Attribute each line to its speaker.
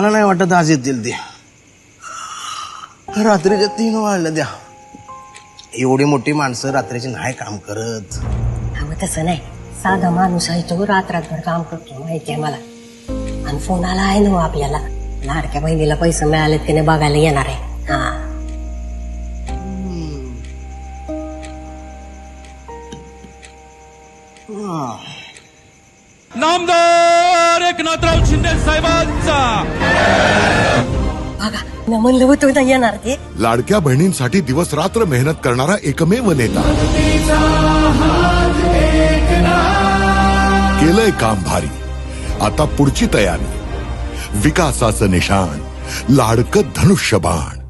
Speaker 1: मला नाही वाटत आज येतील ते. रात्रीच्या 3 वाजल्या द्या. एवढी मोठी माणसं रात्रीची नाही काम करत.
Speaker 2: मग तसं नाही, साधा माणूस आहे तो, रात्रभर काम करतो माहितीये मला. आणि फोन आला आहे ना आपल्याला, लाडक्या बहिणीला पैसे मिळालेत की नाही बघायला येणार आहे. हा
Speaker 3: नामदार एकनाथराव शिंदे साहेबांचा.
Speaker 2: बघा, मी म्हणलं होतं ना येणार ते.
Speaker 4: लाडक्या बहिणींसाठी दिवस रात्र मेहनत करणारा एकमेव नेता. केलंय काम भारी. आता पुढची तयारी. विकासाचं निशाण, लाडकं धनुष्यबाण.